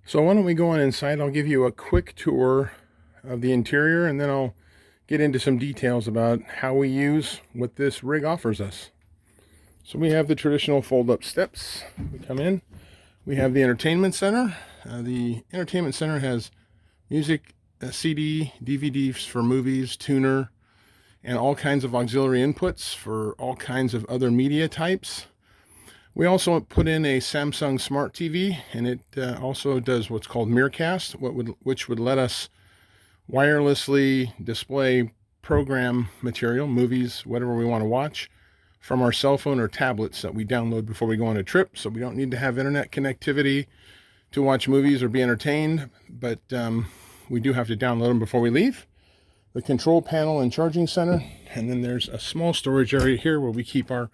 So why don't we go on inside? I'll give you a quick tour of the interior, and then I'll get into some details about how we use what this rig offers us. So we have the traditional fold-up steps. We come in. We have the entertainment center. The entertainment center has music, CD, DVDs for movies, tuner, and all kinds of auxiliary inputs for all kinds of other media types. We also put in a Samsung Smart TV, and it also does what's called Miracast, which would let us wirelessly display program material, movies, whatever we want to watch, from our cell phone or tablets that we download before we go on a trip. So we don't need to have internet connectivity to watch movies or be entertained, but we do have to download them before we leave. The control panel and charging center, and then there's a small storage area here where we keep our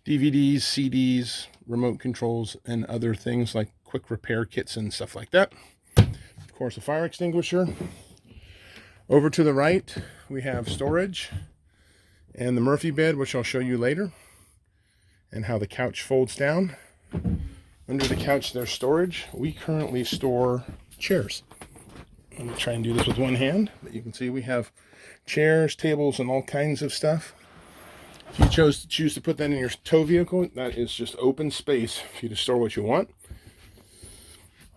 DVDs, CDs, remote controls, and other things like quick repair kits and stuff like that. Of course, a fire extinguisher. Over to the right, we have storage and the Murphy bed, which I'll show you later, and how the couch folds down. Under the couch, there's storage. We currently store chairs. I'm going to try and do this with one hand, but you can see we have chairs, tables, and all kinds of stuff. If you choose to put that in your tow vehicle, that is just open space for you to store what you want.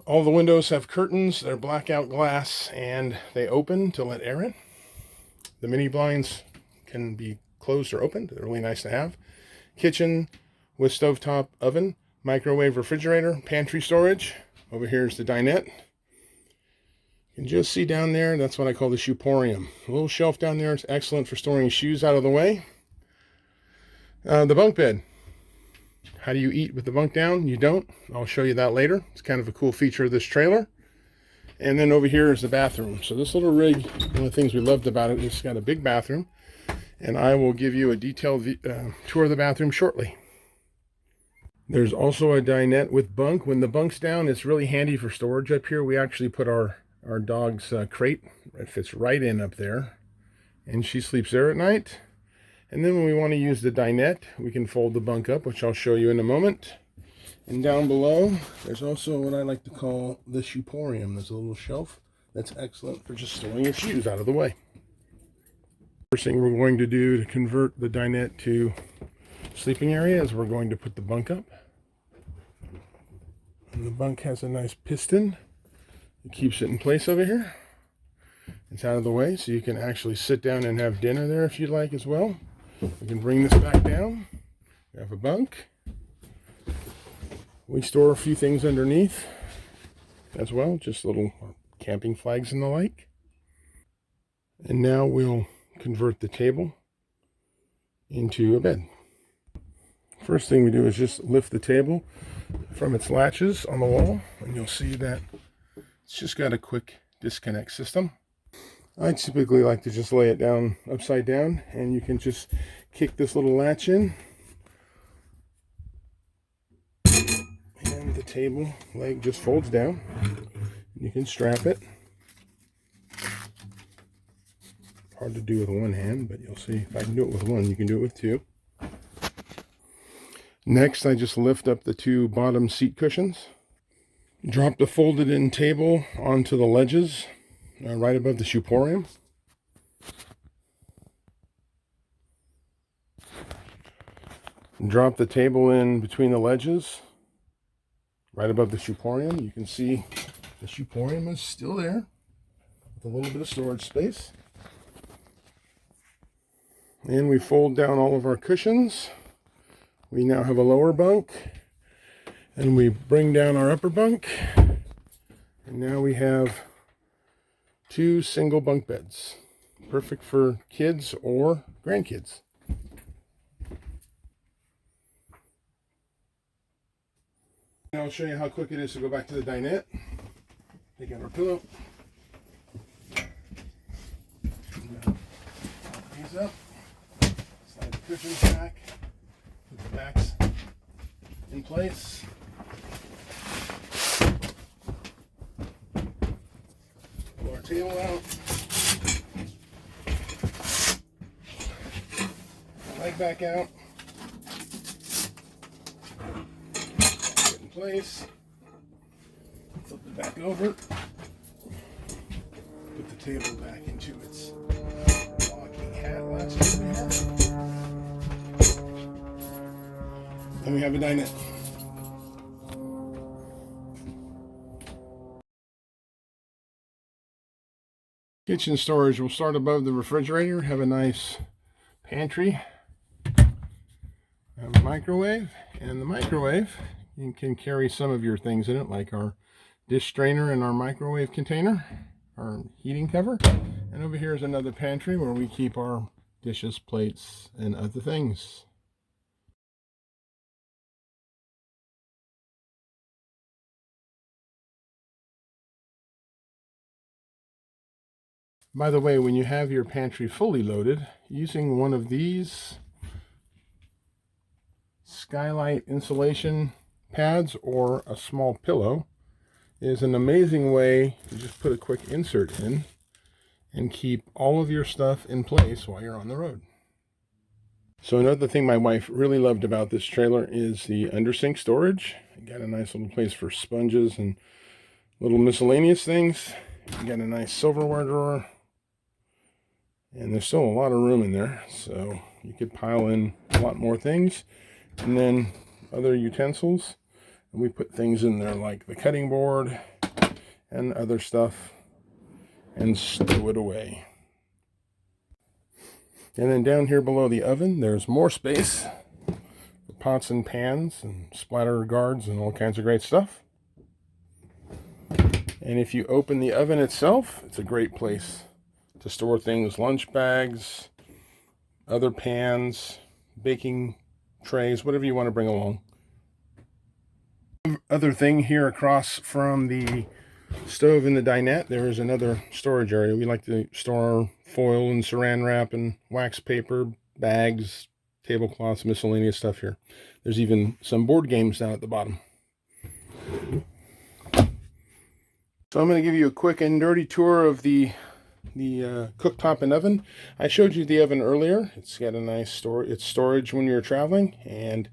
All the windows have curtains. They're blackout glass, and they open to let air in. The mini blinds can be closed or opened. They're really nice to have. Kitchen with stovetop oven, microwave, refrigerator, pantry storage. Over here is the dinette. You can just see down there, that's what I call the shoeporium. A little shelf down there is excellent for storing shoes out of the way. The bunk bed. How do you eat with the bunk down? You don't. I'll show you that later. It's kind of a cool feature of this trailer. And then over here is the bathroom. So this little rig, one of the things we loved about it, it's got a big bathroom. And I will give you a detailed tour of the bathroom shortly. There's also a dinette with bunk. When the bunk's down, it's really handy for storage up here. We actually put our dog's crate. It fits right in up there. And she sleeps there at night. And then when we want to use the dinette, we can fold the bunk up, which I'll show you in a moment. And down below, there's also what I like to call the shoeporium. There's a little shelf that's excellent for just storing your shoes out of the way. First thing we're going to do to convert the dinette to sleeping area is we're going to put the bunk up. And the bunk has a nice piston. It keeps it in place over here. It's out of the way, so you can actually sit down and have dinner there if you'd like as well. We can bring this back down. We have a bunk. We store a few things underneath as well, just little camping flags and the like. And now we'll convert the table into a bed. First thing we do is just lift the table from its latches on the wall, and you'll see that it's just got a quick disconnect system. I typically like to just lay it down upside down, and you can just kick this little latch in, and the table leg just folds down. You can strap it. Hard to do with one hand, but you'll see if I can do it with one, you can do it with two. Next, I just lift up the two bottom seat cushions. Drop the folded in table onto the ledges right above the shoeporium. Drop the table in between the ledges right above the shoeporium. You can see the shoeporium is still there with a little bit of storage space. And we fold down all of our cushions. We now have a lower bunk, and we bring down our upper bunk, and now we have two single bunk beds, perfect for kids or grandkids. Now I'll show you how quick it is to go back to the dinette. Take out our pillow. Pop these up. Slide the cushions back. Put the backs in place. Pull our table out. Leg back out. Get in place. Flip it back over. Put the table back into its locking hat latches we have. Then we have a dinette. Kitchen storage. We'll start above the refrigerator. Have a nice pantry. Have a microwave. And the microwave, you can carry some of your things in it, like our dish strainer and our microwave container, our heating cover. And over here is another pantry where we keep our dishes, plates, and other things. By the way, when you have your pantry fully loaded, using one of these skylight insulation pads or a small pillow is an amazing way to just put a quick insert in and keep all of your stuff in place while you're on the road. So another thing my wife really loved about this trailer is the undersink storage. You got a nice little place for sponges and little miscellaneous things. You got a nice silverware drawer. And there's still a lot of room in there, so you could pile in a lot more things. And then other utensils. And we put things in there like the cutting board and other stuff and stow it away. And then down here below the oven, there's more space for pots and pans and splatter guards and all kinds of great stuff. And if you open the oven itself, it's a great place to store things, lunch bags, other pans, baking trays, whatever you want to bring along. Other thing here across from the stove in the dinette, there is another storage area. We like to store foil and saran wrap and wax paper, bags, tablecloths, miscellaneous stuff here. There's even some board games down at the bottom. So I'm going to give you a quick and dirty tour of the cooktop and oven. I showed you the oven earlier. It's got a nice storage when you're traveling, and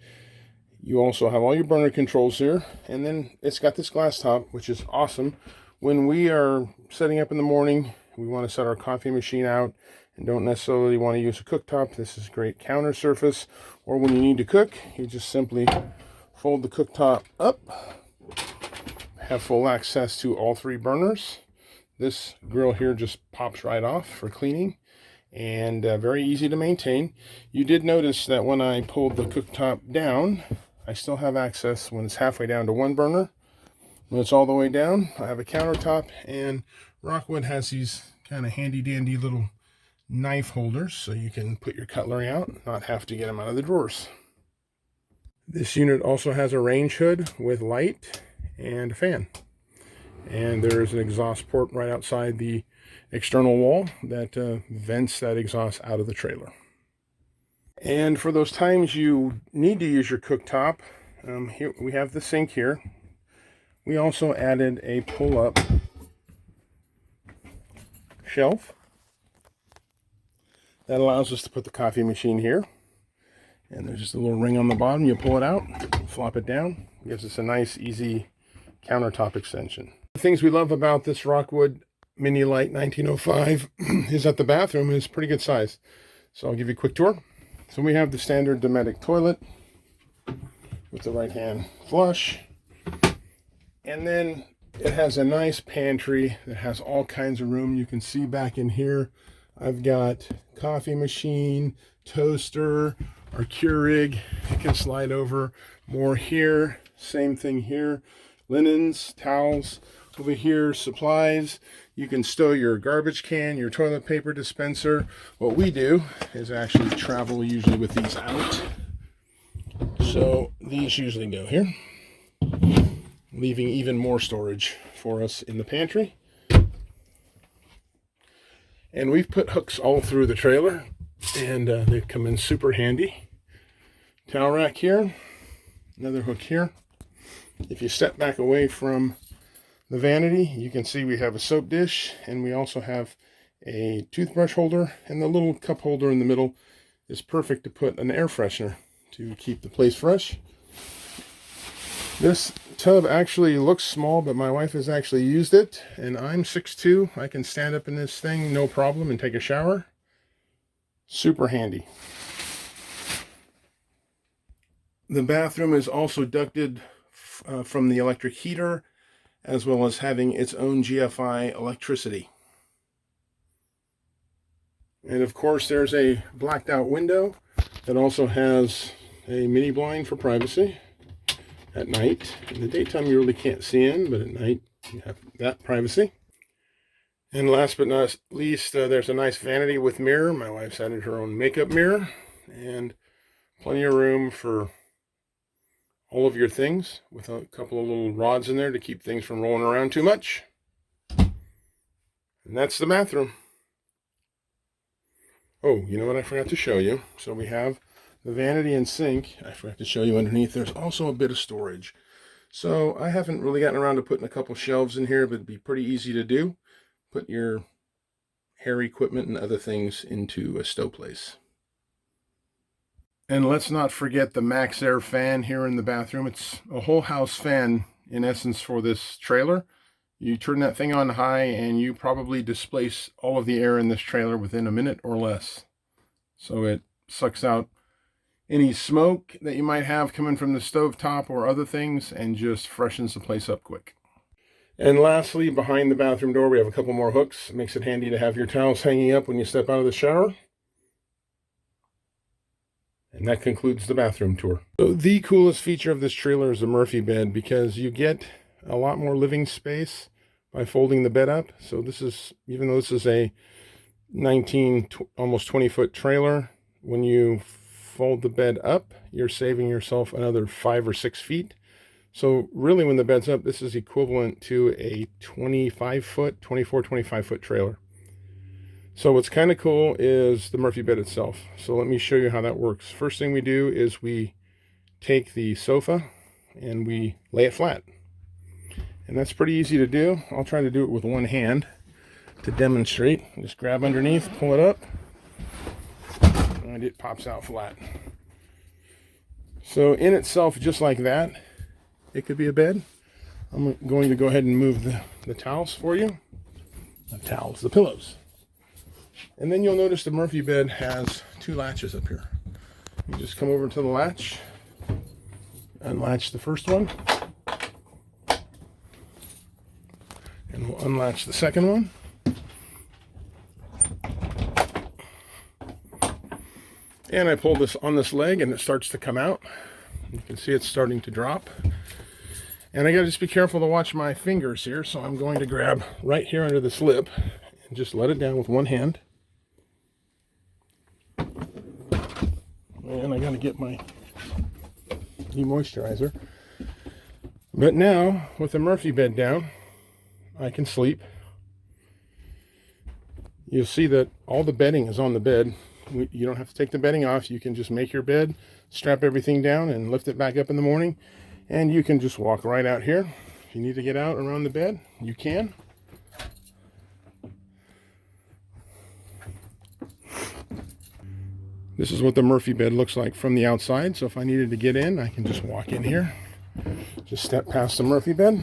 you also have all your burner controls here. And then it's got this glass top, which is awesome. When we are setting up in the morning, we want to set our coffee machine out and don't necessarily want to use a cooktop. This is a great counter surface. Or when you need to cook, you just simply fold the cooktop up, have full access to all three burners. This grill here just pops right off for cleaning, and very easy to maintain. You did notice that when I pulled the cooktop down, I still have access when it's halfway down to one burner. When it's all the way down, I have a countertop, and Rockwood has these kind of handy dandy little knife holders so you can put your cutlery out, not have to get them out of the drawers. This unit also has a range hood with light and a fan. And there is an exhaust port right outside the external wall that vents that exhaust out of the trailer. And for those times you need to use your cooktop, here we have the sink here. We also added a pull-up shelf that allows us to put the coffee machine here. And there's just a little ring on the bottom. You pull it out, flop it down. It gives us a nice, easy countertop extension. The things we love about this Rockwood Mini Lite 1905 is that the bathroom is pretty good size. So I'll give you a quick tour. So we have the standard Dometic toilet with the right hand flush. And then it has a nice pantry that has all kinds of room. You can see back in here, I've got coffee machine, toaster, our Keurig. It can slide over more here. Same thing here. Linens, towels. Over here, supplies. You can stow your garbage can, your toilet paper dispenser. What we do is actually travel usually with these out. So these usually go here, leaving even more storage for us in the pantry. And we've put hooks all through the trailer, and they come in super handy. Towel rack here, another hook here. If you step back away from the vanity, you can see we have a soap dish, and we also have a toothbrush holder, and the little cup holder in the middle is perfect to put an air freshener to keep the place fresh. This Tub actually looks small, but my wife has actually used it, and I'm 6'2". I can stand up in this thing no problem and take a shower. Super handy. The bathroom is also ducted from the electric heater, as well as having its own GFI electricity. And of course there's a blacked out window that also has a mini blind for privacy at night. In the daytime you really can't see in, but at night you have that privacy. And last but not least, there's a nice vanity with mirror. My wife's added her own makeup mirror, and plenty of room for all of your things, with a couple of little rods in there to keep things from rolling around too much. And that's the bathroom. Oh, you know what I forgot to show you? So we have the vanity and sink. I forgot to show you underneath. There's also a bit of storage. So I haven't really gotten around to putting a couple shelves in here, but it'd be pretty easy to do. Put your hair equipment and other things into a stow place. And let's not forget the Max Air fan here in the bathroom. It's a whole house fan in essence for this trailer. You turn that thing on high and you probably displace all of the air in this trailer within a minute or less. So it sucks out any smoke that you might have coming from the stovetop or other things and just freshens the place up quick. And lastly, behind the bathroom door, we have a couple more hooks. It makes it handy to have your towels hanging up when you step out of the shower. And that concludes the bathroom tour. So the coolest feature of this trailer is the Murphy bed, because you get a lot more living space by folding the bed up. So this is, even though this is a 19, almost 20-foot trailer, when you fold the bed up, you're saving yourself another 5 or 6 feet. So really, when the bed's up, this is equivalent to a 25-foot, 24, 25-foot trailer. So what's kind of cool is the Murphy bed itself. So let me show you how that works. First thing we do is we take the sofa and we lay it flat. And that's pretty easy to do. I'll try to do it with one hand to demonstrate. Just grab underneath, pull it up, and it pops out flat. So in itself, just like that, it could be a bed. I'm going to go ahead and move the towels for you. The pillows. And then you'll notice the Murphy bed has 2 latches up here. You just come over to the latch, unlatch the first one, and we'll unlatch the second one. And I pull this on this leg and it starts to come out. You can see it's starting to drop. And I gotta just be careful to watch my fingers here, so I'm going to grab right here under this lip and just let it down with one hand. And I gotta get my demoisturizer. But now, with the Murphy bed down, I can sleep. You'll see that all the bedding is on the bed. You don't have to take the bedding off. You can just make your bed, strap everything down, and lift it back up in the morning. And you can just walk right out here. If you need to get out around the bed, you can. This is what the Murphy bed looks like from the outside. So if I needed to get in, I can just walk in here. Just step past the Murphy bed.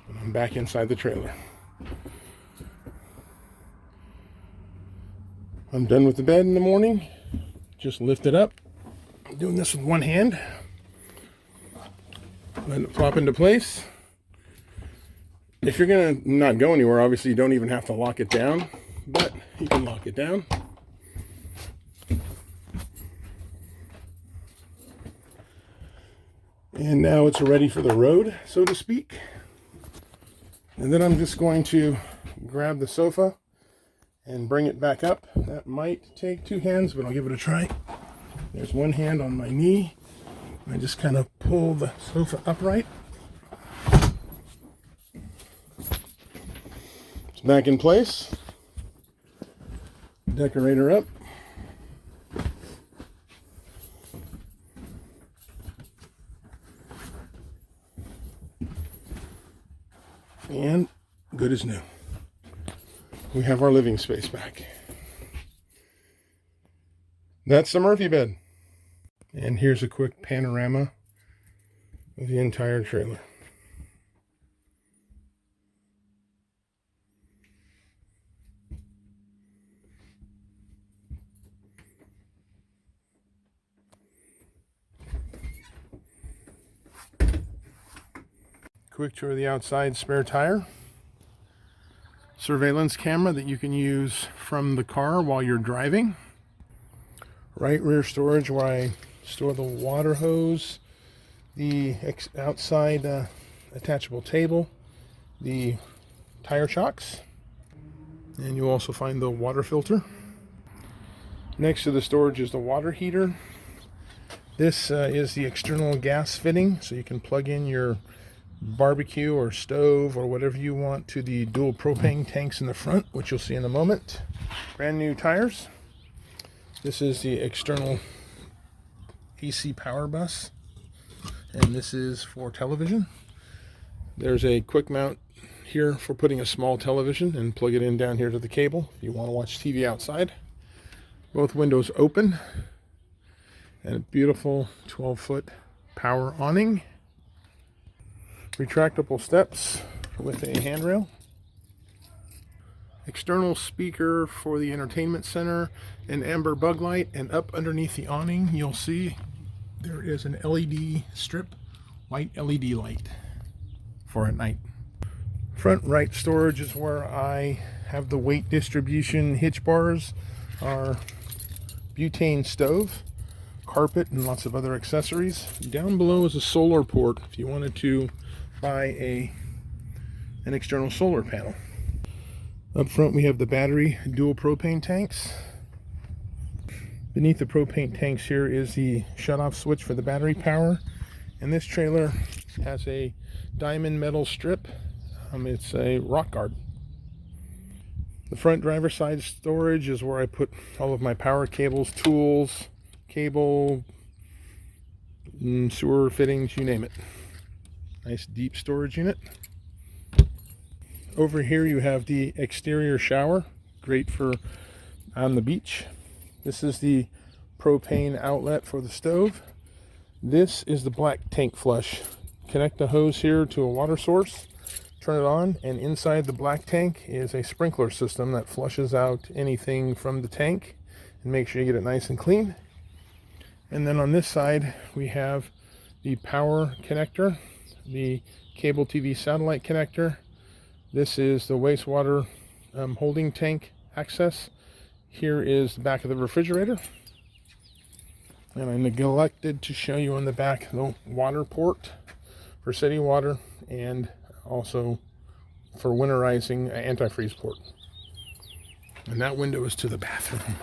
And I'm back inside the trailer. I'm done with the bed in the morning. Just lift it up. I'm doing this with one hand. Let it plop into place. If you're gonna not go anywhere, obviously you don't even have to lock it down, but you can lock it down. And now it's ready for the road, so to speak. And then I'm just going to grab the sofa and bring it back up. That might take 2 hands, but I'll give it a try. There's one hand on my knee. I just kind of pull the sofa upright. It's back in place. Decorator up. And good as new. We have our living space back. That's the Murphy bed. And here's a quick panorama of the entire trailer. Quick tour of the outside spare tire. Surveillance camera that you can use from the car while you're driving. Right rear storage where I store the water hose, the outside attachable table, the tire shocks, and you'll also find the water filter. Next to the storage is the water heater. This is the external gas fitting, so you can plug in your barbecue or stove or whatever you want to the dual propane tanks in the front, which you'll see in a moment. Brand new tires. This is the external AC power bus, and this is for television. There's a quick mount here for putting a small television and plug it in down here to the cable if you want to watch TV outside. Both windows open, and a beautiful 12-foot power awning. Retractable steps with a handrail. External speaker for the entertainment center, an amber bug light, and up underneath the awning you'll see there is an LED strip, white LED light for at night. Front right storage is where I have the weight distribution hitch bars, our butane stove, carpet, and lots of other accessories. Down below is a solar port if you wanted to buy an external solar panel. Up front we have the battery dual propane tanks. Beneath the propane tanks here is the shutoff switch for the battery power, and this trailer has a diamond metal strip. It's a rock guard. The front driver's side storage is where I put all of my power cables, tools, cable, sewer fittings, you name it. Nice deep storage unit. Over here you have the exterior shower, great for on the beach. This is the propane outlet for the stove. This is the black tank flush. Connect the hose here to a water source, turn it on, and inside the black tank is a sprinkler system that flushes out anything from the tank and make sure you get it nice and clean. And then on this side we have the power connector, the cable TV satellite connector. This is the wastewater holding tank access. Here is the back of the refrigerator. And I neglected to show you on the back the water port for city water and also for winterizing antifreeze port. And that window is to the bathroom.